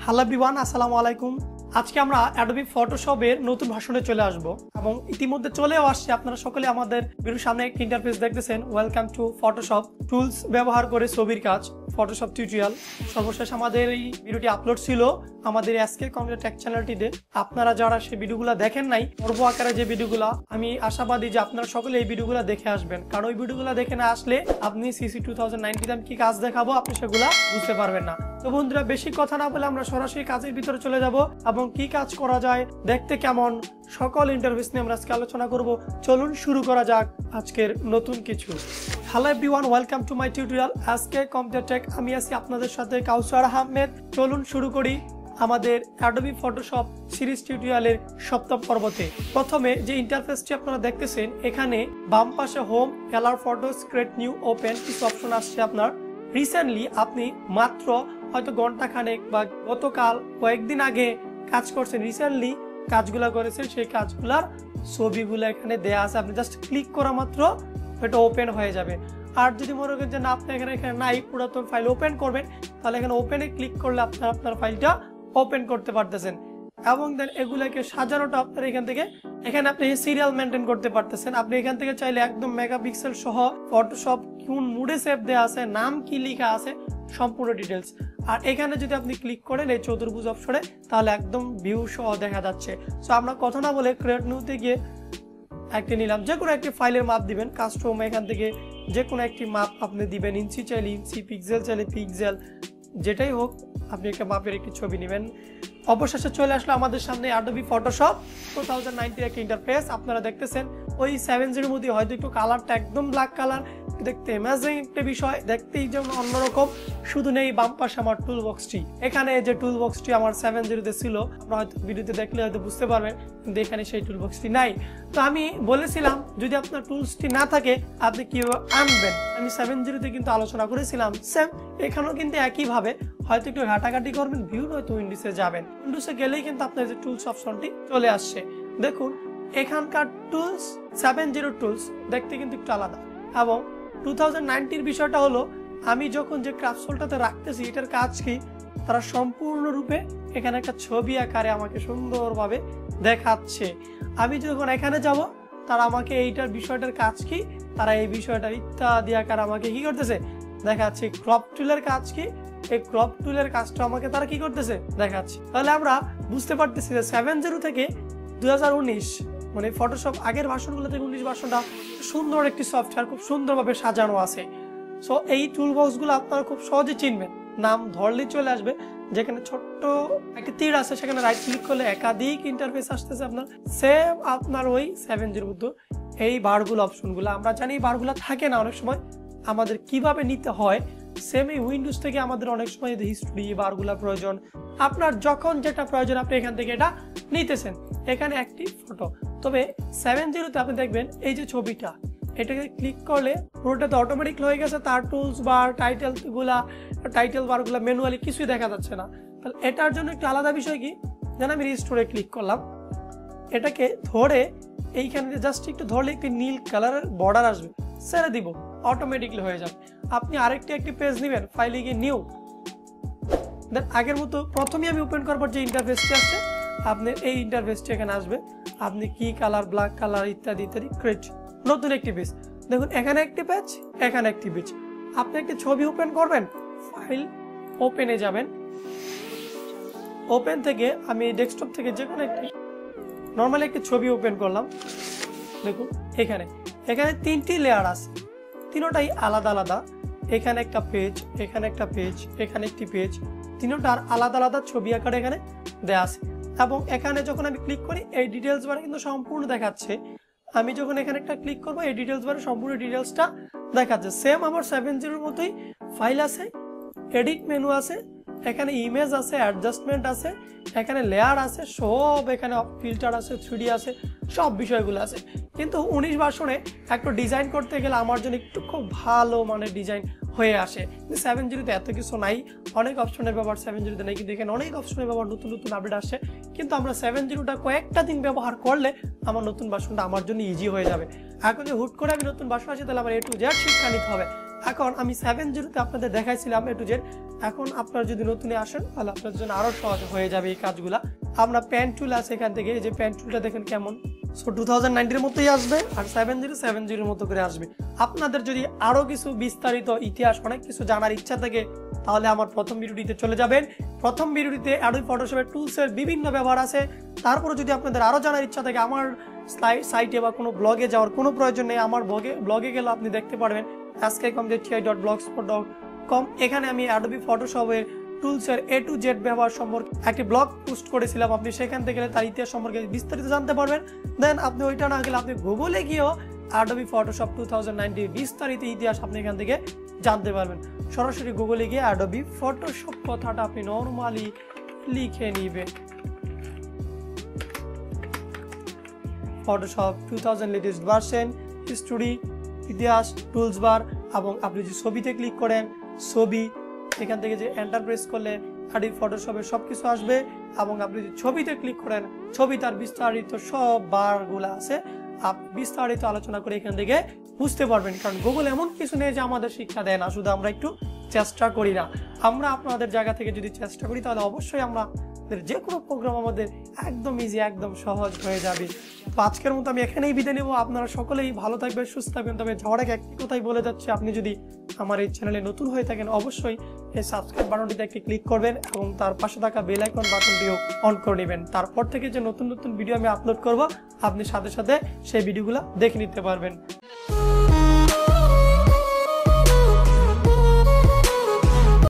Hello everyone, আসসালামু আলাইকুম। আজকে আমরা অ্যাডোবি ফটোশপের নতুন ভার্সনে চলে আসব এবং ইতিমধ্যে চলেও আসছে। আপনারা সকলে আমাদের ভিডিওর সামনে একটা ইন্টারফেস দেখতেছেন। ওয়েলকাম টু ফটোশপ টুলস ব্যবহার করে ছবির কাজ, ফটোশপ টিউটোরিয়াল। সর্বশেষ আমাদের এই ভিডিওটি আপলোড ছিল আমাদের আজকে কম্পিউটার টেক চ্যানেলটিতে। আপনারা যারা সেই ভিডিওগুলো দেখেন নাই, পর্ব আকারে যে ভিডিওগুলো, আমি আশাবাদী যে আপনারা সকলে এই ভিডিওগুলো দেখে আসবেন, কারণ ওই ভিডিওগুলো দেখে না আসলে আপনি সিসি 2019 আমি কি কাজ দেখাবো আপনি সেগুলা বুঝতে পারবেন না। তো বন্ধুরা, বেশি কথা না বলে আমরা সরাসরি কাজের ভিতরে চলে যাব এবং কি কাজ করা যায়, দেখতে কেমন, সকল ইন্টারফেস নিয়ে আমরা আজকে আলোচনা করব। চলুন শুরু করা যাক আজকের নতুন কিছু। Hello everyone, welcome to my tutorial আজকে কম্পিউটার টেক। আমি আছি আপনাদের সাথে কাউসার আহমেদ। চলুন শুরু করি আমাদের অ্যাডোবি ফটোশপ সিরিজ টিউটোরিয়ালের সপ্তম পর্বতে। প্রথমে যে ইন্টারফেসটি আপনারা দেখতেছেন, এখানে বাম পাশে home, colour, photos, create new, open কিছু অপশন আসছে। আপনার রিসেন্টলি আপনি মাত্র হয়তো ঘন্টা খানেক বা গতকাল কয়েকদিন আগে কাজ করছেন, রিসেন্টলি কাজগুলা করেছেন, সেই কাজগুলার ছবিগুলো এখানে দেয়া আছে। আপনি জাস্ট ক্লিক করা মাত্র এটা ওপেন হয়ে যাবে। আর যদি মনে করেন যে না, আপনি এখানে নাই, পুরাতন ফাইল ওপেন করবেন, তাহলে এখানে ওপেনে ক্লিক করলে আপনার ফাইলটা ওপেন করতে পারতেছেন। এবং দেন এগুলাকে সাজানোটা আপনার এখানে আপনি সিরিয়াল মেনটেন করতে পারতেছেন। আপনি এখান থেকে চাইলে একদম মেগাপিক্সেল সহ ফটোশপ কোন মুডে সেভ দেওয়া আছে, নাম কি লেখা আছে, সম্পূর্ণ ডিটেলস। আর এখানে যদি আপনি ক্লিক করেন এই চতুর্ভুজ অপশনে, তাহলে একদম ভিউ সহ দেখা যাচ্ছে। সো আমরা কথা না বলে ক্রিয়েট নিউতে গিয়ে একটি নিলাম, যে কোনো একটি ফাইলের মাপ দিবেন। কাস্টম এখান থেকে যে কোনো একটি মাপ আপনি দিবেন, ইঞ্চি চাইলে ইঞ্চি, পিক্সেল চাইলে পিক্সেল, যেটাই হোক আপনি একটা মাপের একটি ছবি নেবেন। অবশেষে চলে আসলো আমাদের সামনে অ্যাডোবি ফটোশপ 2019 একটা ইন্টারফেস। আপনারা দেখতেছেন ওই 7.0 মধ্যে হয়তো একটু কালারটা একদম ব্ল্যাক কালার, দেখতে অ্যামেজিং একটা বিষয়, দেখতেই যেমন অন্যরকম। শুধু নেই বাম পাশে আমার টুল বক্সটি। এখানে যে টুল বক্সটি আমার 7.0 ছিল, আপনারা হয়তো ভিডিওতে দেখলে হয়তো বুঝতে পারবেন, কিন্তু এখানে সেই টুল বক্সটি নাই। তো আমি বলেছিলাম যদি আপনার টুলসটি না থাকে আপনি কিভাবে আনবেন, আমি 7.0 কিন্তু আলোচনা করেছিলাম। সেম এখানেও কিন্তু একইভাবে হয়তো একটু ঘাটাঘাটি করবেন, ভিউ নয়তো উইন্ডোজে যাবেন। উইন্ডোজে গেলেই কিন্তু আপনার যে টুলস অপশনটি চলে আসছে। দেখুন এখানকার টুলস 7.0 টুলস দেখতে কিন্তু একটু আলাদা। এবং 2019 বিষয়টা হলো, আমি যখন যে ক্রাফটসোলটাতে রাখতেছি এটার কাজ কি, তারা সম্পূর্ণরূপে এখানে একটা ছবি আকারে আমাকে সুন্দরভাবে দেখাচ্ছে। আমি যখন এখানে যাব, তারা আমাকে এইটার বিষয়টার কাজ কি, তারা এই বিষয়টার ইত্যাদি আকারে আমাকে কি করতেছে দেখাচ্ছে। ক্রপ টুলের কাজ কি, এই ক্রপ টুলের কাজটা আমাকে তারা কি করতেছে দেখাচ্ছে। তাহলে আমরা বুঝতে পারতেছি যে 7.0 থেকে 2019 মানে ফটোশপ আগের ভার্সনগুলো থেকে 19 ভার্সনটা সুন্দর একটি সফটওয়্যার, খুব সুন্দরভাবে সাজানো আছে। সো এই টুল বক্সগুলো আপনারা খুব সহজে চিনবেন, নাম ধরলেই চলে আসবে। যেখানে ছোট্ট একটা তীর আছে, সেখানে রাইট ক্লিক করলে একাধিক ইন্টারফেস আসতেছে আপনার। সেম আপনার ওই 7.0 মধ্যে এই বারগুলো অপশনগুলো, আমরা জানি এই বারগুলো থাকে না অনেক সময়, আমাদের কিভাবে নিতে হয়। সেম এই উইন্ডোজ থেকে আমাদের অনেক সময় হিস্ট্রি বারগুলা প্রয়োজন, আপনার যখন যেটা প্রয়োজন আপনি এখান থেকে এটা নিতেছেন। এখানে একটি ফটো, তবে 7.0 তে আপনি দেখবেন এই যে ছবিটা, এটাকে ক্লিক করলে পুরোটাতে অটোমেটিক হয়ে গেছে। তার টুলস বার, টাইটেল বারগুলা ম্যানুয়ালি কিছুই দেখা যাচ্ছে না। তাহলে এটার জন্য একটু আলাদা বিষয় কি, যেন আমি রিস্টোরে ক্লিক করলাম, এটাকে ধরে এইখানে জাস্ট একটু ধরলে একটি নীল কালারের বর্ডার আসবে, ছেড়ে দিব, অটোমেটিকলি হয়ে যাবে। আপনি আরেকটি পেজ নেবেন, ফাইলে গিয়ে নিউ, দেন আগের মতো প্রথমেই আমি ওপেন করবার যে ইন্টারফেসটি আছে, আপনার এই ইন্টারফেসটি এখানে আসবে। আপনি কি কালার, ব্ল্যাক কালার ইত্যাদি ইত্যাদি, ক্রিয়েট নতুন একটি পেজ। দেখুন এখানে একটি পেজ, এখানে একটি পেজ। আপনি একটি ছবি ওপেন করবেন, ফাইল ওপেনে যাবেন, ওপেন থেকে আমি ডেস্কটপ থেকে যে কোনো একটি নর্মালি একটি ছবি ওপেন করলাম। দেখুন এখানে 3টি লেয়ার আছে, তিনটাই আলাদা আলাদা। এখানে একটা পেজ, এখানে একটা পেজ, এখানে একটি পেজ, তিনটার আলাদা আলাদা ছবি আকারে এখানে দেয়া আছে। এবং এখানে যখন আমি ক্লিক করি এই ডিটেলস বারে কিন্তু সম্পূর্ণ দেখাচ্ছে। আমি যখন এখানে একটা ক্লিক করবো এই ডিটেলস বারে সম্পূর্ণ ডিটেলসটা দেখাচ্ছে। সেম আমার 7.0 মতোই ফাইল আছে, এডিট মেনু আছে, এখানে ইমেজ আছে, অ্যাডজাস্টমেন্ট আছে, এখানে লেয়ার আছে, সব এখানে ফিল্টার আছে, 3D আছে, সব বিষয়গুলো আছে। কিন্তু 19 ভার্সনে একটা ডিজাইন করতে গেলে আমার জন্য একটু খুব ভালো মানে ডিজাইন হয়ে আসে। 7.0 তে এত কিছু নাই, অনেক অপশনের ব্যবহার 7.0 তে নাই, কিন্তু এখানে অনেক অপশনের ব্যবহার, নতুন নতুন আপডেট আসে। কিন্তু আমরা 7.0টা কয়েকটা দিন ব্যবহার করলে আমার নতুন ভার্সনটা আমার জন্য ইজি হয়ে যাবে। এখন যে হুট করে আমি নতুন ভার্সন আসি, তাহলে আমার A to Z শিক্ষা নিতে হবে। এখন আমি 7.0 আপনাদের দেখাইছিলাম A to Z। এখন আপনারা যদি নতুনে আসেন তাহলে আপনাদের জন্য আরো সহজ হয়ে যাবে এই কাজগুলা। আমরা পেন টুল আছে এখান থেকে, এই যে পেন টুলটা দেখেন কেমন, সো 2019 এর মতোই আসবে আর 7.0 এর মতো করে আসবে। আপনাদের যদি আরো কিছু বিস্তারিত ইতিহাস অনেক কিছু জানার ইচ্ছা থাকে তাহলে আমার প্রথম ভিডিওটিতে চলে যাবেন। প্রথম ভিডিওটিতে অ্যাডোবি ফটোশপের টুলসের বিভিন্ন ব্যবহার আছে। তারপরে যদি আপনাদের আরো জানার ইচ্ছা থাকে আমার সাইটে বা কোনো ব্লগে যাওয়ার কোনো প্রয়োজন নেই, আমার ব্লগে গেলে আপনি দেখতে পারবেন skcti.blogspot.com। এখানে আমি অ্যাডোবি ফটোশপের টুলসের A to Z ব্যবহার সম্পর্কে একটি ব্লগ পোস্ট করেছিলাম, আপনি সেখান থেকে গেলে তার ইতিহাস সম্পর্কে বিস্তারিত জানতে পারবেন। দেন আপনি ওইটা না গেলে আপনি গুগলে গিয়েও অ্যাডোবি ফটোশপ 2019 বিস্তারিত ইতিহাস আপনি এখান থেকে জানতে পারবেন। সরাসরি গুগলে গিয়ে অ্যাডোবি ফটোশপ কথাটা আপনি নরমালি লিখে নেবেন, ফটোশপ 2000 লেটেস্ট ভার্সন, হিস্টোরি, ইতিহাস, টুলস বার, এবং আপনি যদি ছবিতে ক্লিক করেন ছবি, এখান থেকে যে এন্টার প্রেস করলে অ্যাডোবি ফটোশপের সবকিছু আসবে। এবং আপনি যদি ছবিতে ক্লিক করেন ছবি তার বিস্তারিত সব বারগুলো আছে, আপনি বিস্তারিত আলোচনা করে এখান থেকে বুঝতে পারবেন। কারণ গুগল এমন কিছু নেই যে আমাদের শিক্ষা দেয় না, শুধু আমরা একটু চেষ্টা করি না। আমরা আপনাদের জায়গা থেকে যদি চেষ্টা করি তাহলে অবশ্যই আমরা যে কোনো প্রোগ্রাম আমাদের একদম ইজি, একদম সহজ হয়ে যাবে। তো আজকের মতো আমি এখানেই বিদায় নেব। আপনারা সকলেই ভালো থাকবেন, সুস্থ থাকবেন। তবে যাওয়ার আগে একটি কথাই বলে যাচ্ছে, আপনি যদি আমার এই চ্যানেলে নতুন হয়ে থাকেন অবশ্যই এই সাবস্ক্রাইব বাটনটিতে একটি ক্লিক করবেন এবং তার পাশে থাকা বেল আইকন বাটনটিও অন করে নেবেন। তারপর থেকে যে নতুন নতুন ভিডিও আমি আপলোড করব আপনি সাথে সাথে সেই ভিডিওগুলো দেখে নিতে পারবেন।